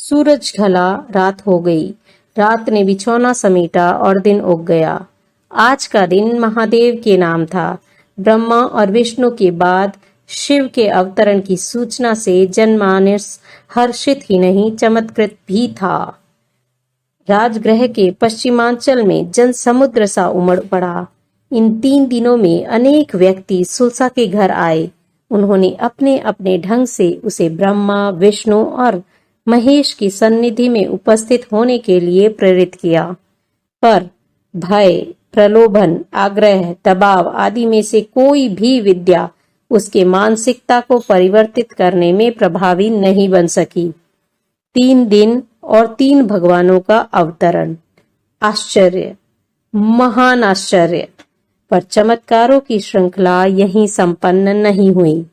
सूरज ढला, रात हो गई। रात ने बिछौना समेटा और दिन उग गया। आज का दिन महादेव के नाम था। ब्रह्मा और विष्णु के बाद शिव के अवतरण की सूचना से जनमानस हर्षित ही नहीं, चमत्कृत भी था। राजगृह के पश्चिमांचल में जन समुद्र सा उमड़ पड़ा। इन 3 दिनों में अनेक व्यक्ति सुलसा के घर आए। उन्होंने अपने अपने ढंग से उसे ब्रह्मा, विष्णु और महेश की सन्निधि में उपस्थित होने के लिए प्रेरित किया। पर भय, प्रलोभन, आग्रह, दबाव आदि में से कोई भी विद्या उसके मानसिकता को परिवर्तित करने में प्रभावी नहीं बन सकी। 3 दिन और 3 भगवानों का अवतरण। आश्चर्य, महान आश्चर्य। पर चमत्कारों की श्रृंखला यहीं संपन्न नहीं हुई।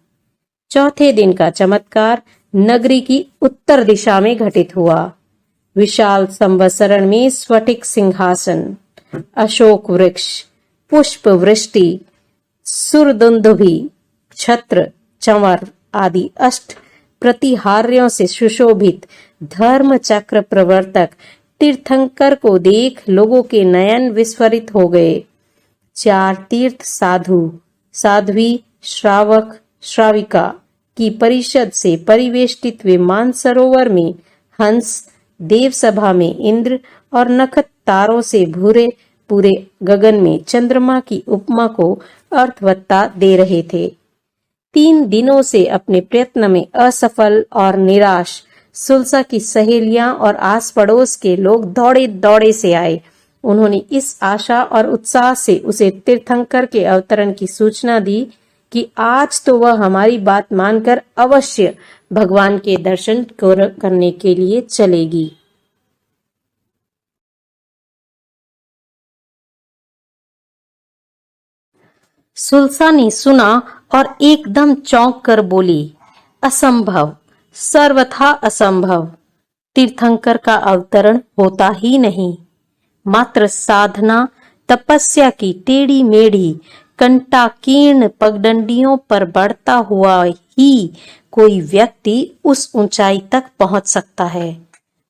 चौथे दिन का चमत्कार नगरी की उत्तर दिशा में घटित हुआ। विशाल संवत्सरण में स्फटिक सिंहासन, अशोक वृक्ष, पुष्प वृष्टि, सुरदुंदुभि, छत्र, चंवर आदि अष्ट प्रतिहार्यों से सुशोभित धर्म चक्र प्रवर्तक तीर्थंकर को देख लोगों के नयन विस्फारित हो गए। 4 तीर्थ साधु, साध्वी, श्रावक, श्राविका की परिषद से परिवेष्टित वे मानसरोवर में हंस, देवसभा में इंद्र और नखत तारों से भूरे पूरे गगन में चंद्रमा की उपमा को अर्थवत्ता दे रहे थे। 3 दिनों से अपने प्रयत्न में असफल और निराश सुलसा की सहेलियां और आस पड़ोस के लोग दौड़े दौड़े से आए। उन्होंने इस आशा और उत्साह से उसे तीर्थंकर के अवतरण की सूचना दी कि आज तो वह हमारी बात मानकर अवश्य भगवान के दर्शन करने के लिए चलेगी। सुलसा ने सुना और एकदम चौंक कर बोली, असंभव, सर्वथा असंभव। तीर्थंकर का अवतरण होता ही नहीं। मात्र साधना तपस्या की टेढ़ी मेढ़ी कंटाकीर्ण पगडंडियों पर बढ़ता हुआ ही कोई व्यक्ति उस ऊंचाई तक पहुंच सकता है।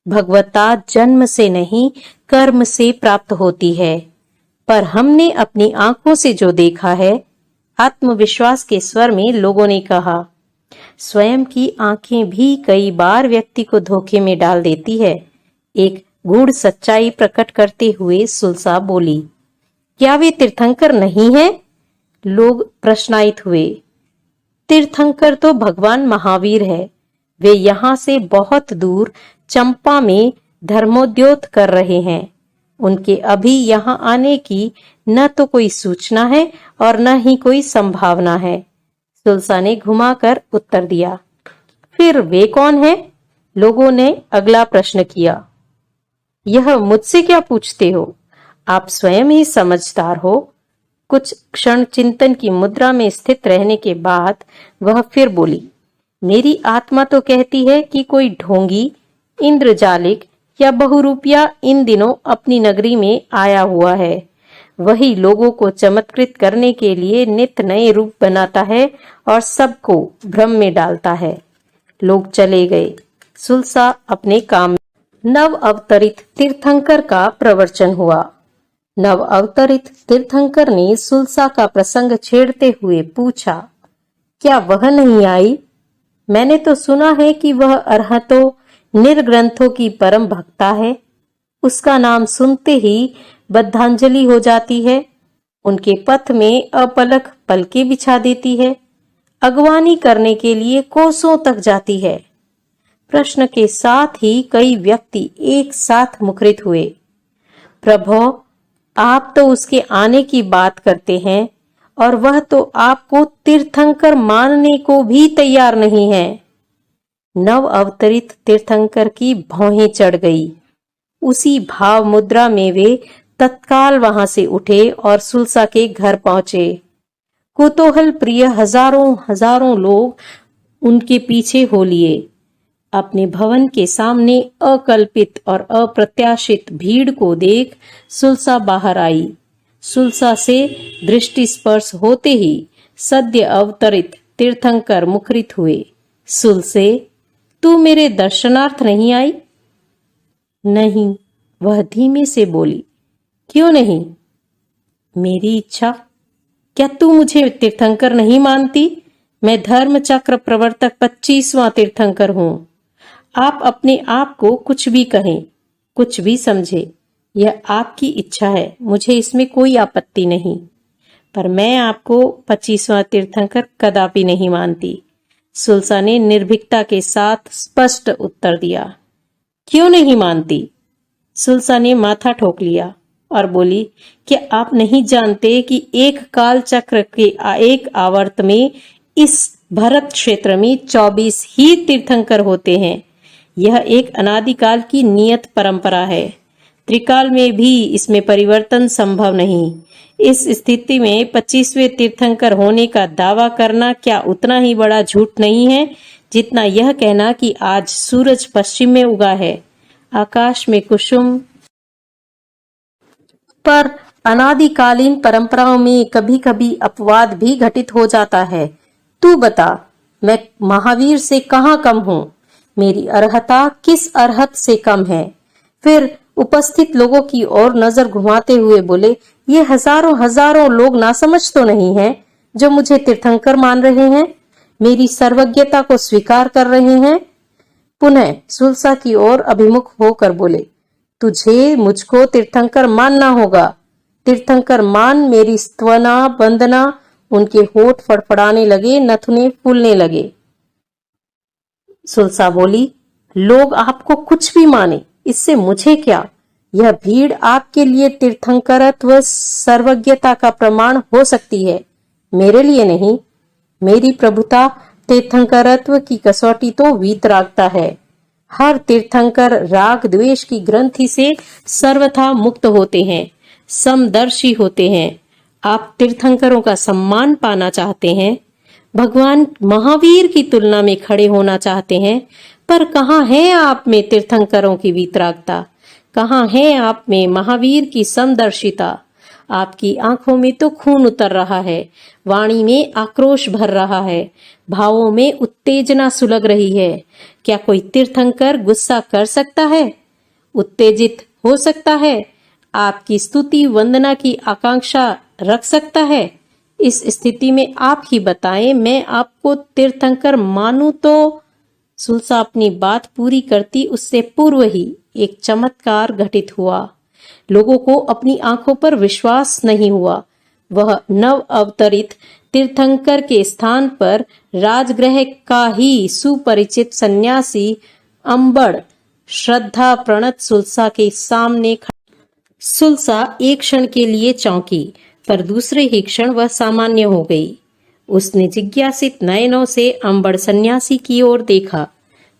भगवता जन्म से नहीं, कर्म से प्राप्त होती है। पर हमने अपनी आंखों से जो देखा है, आत्मविश्वास के स्वर में लोगों ने कहा। स्वयं की आंखें भी कई बार व्यक्ति को धोखे में डाल देती है। एक गूढ़ सच्चाई प्रकट करते हुए सुलसा बोली, क्या वे तीर्थंकर नहीं हैं? लोग प्रश्नायित हुए। तीर्थंकर तो भगवान महावीर है। वे यहाँ से बहुत दूर चंपा में धर्मोद्योत कर रहे हैं। उनके अभी यहाँ आने की न तो कोई सूचना है और न ही कोई संभावना है। सुलसा ने घुमाकर उत्तर दिया। फिर वे कौन हैं? लोगों ने अगला प्रश्न किया। यह मुझसे क्या पूछते हो? आप स्वयं ही समझदार हो। कुछ क्षण चिंतन की मुद्रा में स्थित रहने के बाद वह फिर बोली, मेरी आत्मा तो कहती है कि कोई ढोंगी, इंद्रजालिक या बहुरूपिया इन दिनों अपनी नगरी में आया हुआ है। वही लोगों को चमत्कृत करने के लिए नित नए रूप बनाता है और सबको भ्रम में डालता है। लोग चले गए। सुलसा अपने काम। नव अवतरित तीर्थंकर का प्रवचन हुआ। नव अवतरित तीर्थंकर ने सुलसा का प्रसंग छेड़ते हुए पूछा, क्या वह नहीं आई? मैंने तो सुना है कि वह अरहतों निर्ग्रंथों की परम भक्ता है। उसका नाम सुनते ही बद्धांजलि हो जाती है। उनके पथ में अपलक पलके बिछा देती है। अगवानी करने के लिए कोसों तक जाती है। प्रश्न के साथ ही कई व्यक्ति एक साथ मुखरित हुए। प्रभो, आप तो उसके आने की बात करते हैं और वह तो आपको तीर्थंकर मानने को भी तैयार नहीं है। नव अवतरित तीर्थंकर की भौहें चढ़ गई। उसी भाव मुद्रा में वे तत्काल वहां से उठे और सुलसा के घर पहुंचे। कुतूहल प्रिय हजारों हजारों लोग उनके पीछे हो लिए। अपने भवन के सामने अकल्पित और अप्रत्याशित भीड़ को देख सुलसा बाहर आई। सुलसा से दृष्टि स्पर्श होते ही सद्य अवतरित तीर्थंकर मुखरित हुए। सुलसे, तू मेरे दर्शनार्थ नहीं आई? नहीं, वह धीमे से बोली। क्यों नहीं? मेरी इच्छा। क्या तू मुझे तीर्थंकर नहीं मानती? मैं धर्म चक्र प्रवर्तक 25वां तीर्थंकर हूं। आप अपने आप को कुछ भी कहें, कुछ भी समझे, यह आपकी इच्छा है, मुझे इसमें कोई आपत्ति नहीं, पर मैं आपको 25वां तीर्थंकर कदापि नहीं मानती। सुल्सा ने निर्भीकता के साथ स्पष्ट उत्तर दिया। क्यों नहीं मानती? सुल्सा ने माथा ठोक लिया और बोली, क्या आप नहीं जानते कि एक काल चक्र के एक आवर्त में इस भरत क्षेत्र में 24 ही तीर्थंकर होते हैं। यह एक अनादिकाल की नियत परंपरा है। त्रिकाल में भी इसमें परिवर्तन संभव नहीं। इस स्थिति में 25वें तीर्थंकर होने का दावा करना क्या उतना ही बड़ा झूठ नहीं है जितना यह कहना कि आज सूरज पश्चिम में उगा है, आकाश में कुसुम। पर अनादिकालीन परंपराओं में कभी कभी अपवाद भी घटित हो जाता है। तू बता, मैं महावीर से कहाँ कम हूँ? मेरी अर्हता किस अर्हत से कम है? फिर उपस्थित लोगों की ओर नजर घुमाते हुए बोले, ये हजारों हजारों लोग नासमझ तो नहीं हैं जो मुझे तीर्थंकर मान रहे हैं, मेरी सर्वज्ञता को स्वीकार कर रहे हैं। पुनः सुल्सा की ओर अभिमुख होकर बोले, तुझे मुझको तीर्थंकर मानना होगा। तीर्थंकर मान मेरी स्तवना वंदना। उनके होठ फड़फड़ाने लगे, नथुने फूलने लगे। सुल्सा बोली, लोग आपको कुछ भी माने, इससे मुझे क्या? यह भीड़ आपके लिए तीर्थंकरत्व सर्वज्ञता का प्रमाण हो सकती है, मेरे लिए नहीं। मेरी प्रभुता तीर्थंकरत्व की कसौटी तो वीतरागता है। हर तीर्थंकर राग द्वेष की ग्रंथि से सर्वथा मुक्त होते हैं, समदर्शी होते हैं। आप तीर्थंकरों का सम्मान पाना चाहते हैं, भगवान महावीर की तुलना में खड़े होना चाहते हैं, पर कहाँ है आप में तीर्थंकरों की वीतरागता? कहाँ है आप में महावीर की समदर्शिता? आपकी आंखों में तो खून उतर रहा है, वाणी में आक्रोश भर रहा है, भावों में उत्तेजना सुलग रही है। क्या कोई तीर्थंकर गुस्सा कर सकता है, उत्तेजित हो सकता है, आपकी स्तुति वंदना की आकांक्षा रख सकता है? इस स्थिति में आप ही बताएं, मैं आपको तीर्थंकर मानूं तो? सुल्सा अपनी बात पूरी करती उससे पूर्व ही एक चमत्कार घटित हुआ। लोगों को अपनी आंखों पर विश्वास नहीं हुआ। वह नव अवतरित तीर्थंकर के स्थान पर राजगृह का ही सुपरिचित सन्यासी अंबड़ श्रद्धा प्रणत सुल्सा के सामने सुल्सा एक क्षण के लिए चौंकी, पर दूसरे ही क्षण वह सामान्य हो गई। उसने जिज्ञासित नयनों से अंबड़ सन्यासी की ओर देखा।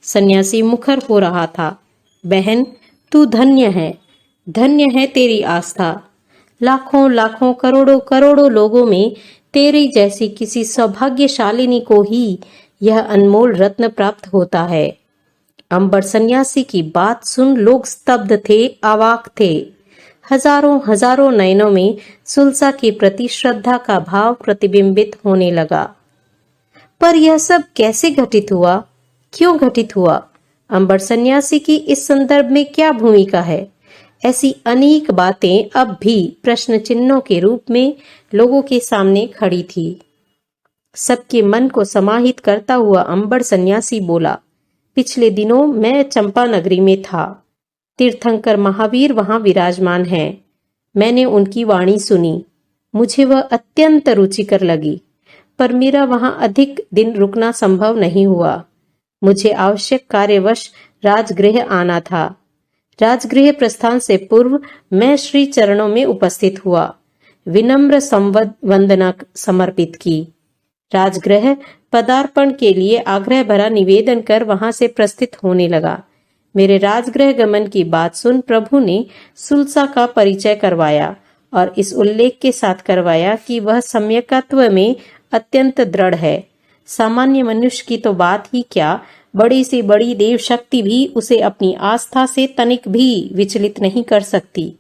सन्यासी मुखर हो रहा था। बहन, तू धन्य है, धन्य है तेरी आस्था। लाखों लाखों करोड़ों करोड़ों लोगों में तेरी जैसी किसी सौभाग्यशालिनी को ही यह अनमोल रत्न प्राप्त होता है। अंबर सन्यासी की बात सुन लोग स्तब्ध थे, अवाक थे। हजारों हजारों नयनों में सुल्सा के प्रति श्रद्धा का भाव प्रतिबिंबित होने लगा। पर यह सब कैसे घटित हुआ? क्यों घटित हुआ? अंबर सन्यासी की इस संदर्भ में क्या भूमिका है? ऐसी अनेक बातें अब भी प्रश्न चिन्हों के रूप में लोगों के सामने खड़ी थी। सबके मन को समाहित करता हुआ अंबर सन्यासी बोला, पिछले दिनों मैं चंपा नगरी में था। तीर्थंकर महावीर वहां विराजमान हैं। मैंने उनकी वाणी सुनी, मुझे वह अत्यंत रुचिकर लगी, पर मेरा वहां अधिक दिन रुकना संभव नहीं हुआ। मुझे आवश्यक कार्यवश राजगृह आना था। राजगृह प्रस्थान से पूर्व मैं श्री चरणों में उपस्थित हुआ, विनम्र वंदना समर्पित की। राजगृह पदार्पण के लिए आग्रह भरा निवेदन कर वहां से प्रस्थित होने लगा। मेरे राजगृह गमन की बात सुन प्रभु ने सुल्सा का परिचय करवाया और इस उल्लेख के साथ करवाया कि वह सम्यकत्व में अत्यंत दृढ़ है। सामान्य मनुष्य की तो बात ही क्या, बड़ी से बड़ी देव शक्ति भी उसे अपनी आस्था से तनिक भी विचलित नहीं कर सकती।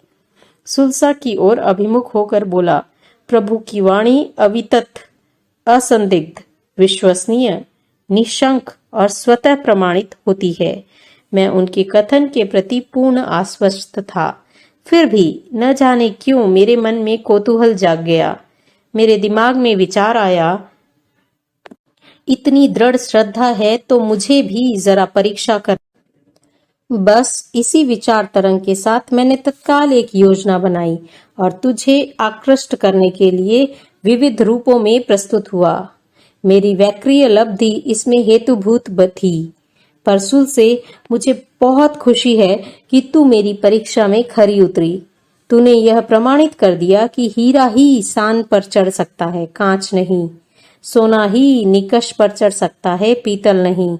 सुल्सा की ओर अभिमुख होकर बोला, प्रभु की वाणी अवितत, असंदिग्ध, विश्वसनीय, निशंक और स्वतः प्रमाणित होती है। मैं उनके कथन के प्रति पूर्ण आश्वस्त था। फिर भी न जाने क्यों मेरे मन में कौतूहल जाग गया। मेरे दिमाग में विचार आया, इतनी दृढ़ श्रद्धा है तो मुझे भी जरा परीक्षा कर। बस इसी विचार तरंग के साथ मैंने तत्काल एक योजना बनाई और तुझे आकृष्ट करने के लिए विविध रूपों में प्रस्तुत हुआ। मेरी वैक्रिय लब्धि इसमें हेतुभूत थी। परसुल से मुझे बहुत खुशी है कि तू मेरी परीक्षा में खरी उतरी। तूने यह प्रमाणित कर दिया कि हीरा ही सान पर चढ़ सकता है, कांच नहीं। सोना ही निकष पर चढ़ सकता है, पीतल नहीं।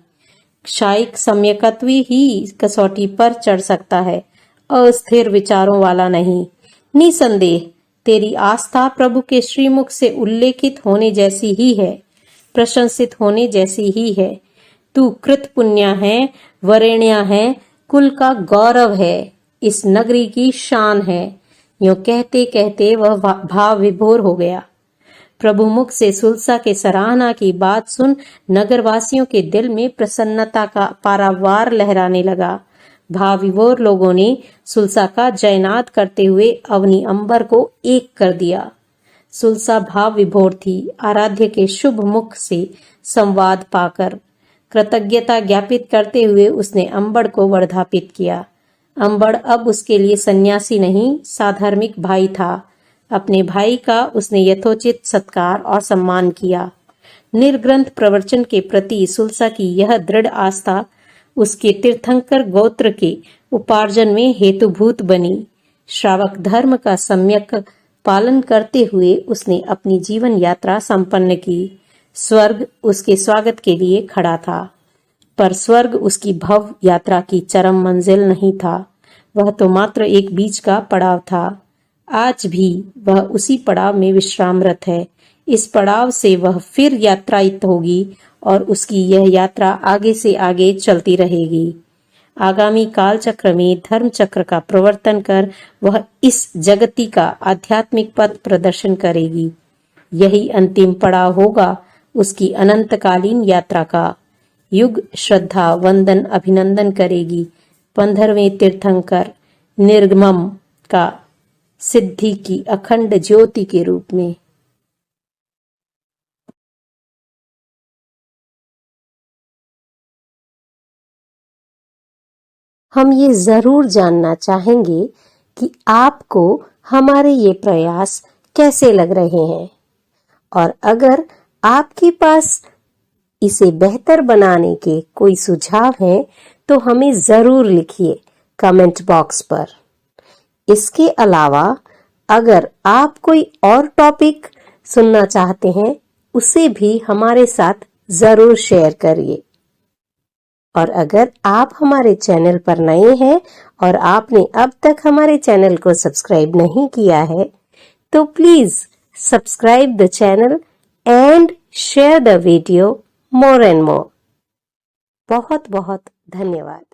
क्षायिक सम्यकत्व ही कसौटी पर चढ़ सकता है, अस्थिर विचारों वाला नहीं। निसंदेह तेरी आस्था प्रभु के श्रीमुख से उल्लेखित होने जैसी ही है, प्रशंसित होने जैसी ही है। तू कृत पुण्य है, वरेण्या है, कुल का गौरव है, इस नगरी की शान है। यूं कहते कहते वह भाव विभोर हो गया। प्रभु मुख से सुलसा के सराहना की बात सुन नगरवासियों के दिल में प्रसन्नता का पारावार लहराने लगा। भाव विभोर लोगों ने सुलसा का जयनाद करते हुए अवनी अंबर को एक कर दिया। सुलसा भाव विभोर थी। आराध्य के शुभ मुख से संवाद पाकर कृतज्ञता ज्ञापित करते हुए उसने अंबड़ को वर्धापित किया। अंबड़ अब उसके लिए सन्यासी नहीं, साधर्मिक भाई था। अपने भाई का उसने यथोचित सत्कार और सम्मान किया। निर्ग्रंथ प्रवचन के प्रति सुलसा की यह दृढ़ आस्था उसके तीर्थंकर गोत्र के उपार्जन में हेतुभूत बनी। श्रावक धर्म का सम्यक पालन करते हुए उसने अपनी जीवन यात्रा संपन्न की। स्वर्ग उसके स्वागत के लिए खड़ा था, पर स्वर्ग उसकी भव यात्रा की चरम मंजिल नहीं था। वह तो मात्र एक बीच का पड़ाव था। आज भी वह उसी पड़ाव में विश्रामरत है। इस पड़ाव से वह फिर यात्रायित होगी और उसकी यह यात्रा आगे से आगे चलती रहेगी। आगामी काल चक्र में धर्म चक्र का प्रवर्तन कर वह इस जगती का आध्यात्मिक पथ प्रदर्शन करेगी। यही अंतिम पड़ाव होगा उसकी अनंतकालीन यात्रा का। युग श्रद्धा वंदन अभिनंदन करेगी 15वें तीर्थंकर निर्गमम का सिद्धि की अखंड ज्योति के रूप में। हम ये जरूर जानना चाहेंगे कि आपको हमारे ये प्रयास कैसे लग रहे हैं, और अगर आपके पास इसे बेहतर बनाने के कोई सुझाव हैं तो हमें जरूर लिखिए कमेंट बॉक्स पर। इसके अलावा अगर आप कोई और टॉपिक सुनना चाहते हैं उसे भी हमारे साथ जरूर शेयर करिए। और अगर आप हमारे चैनल पर नए हैं और आपने अब तक हमारे चैनल को सब्सक्राइब नहीं किया है तो please subscribe the channel and share the video more and more। बहुत बहुत धन्यवाद।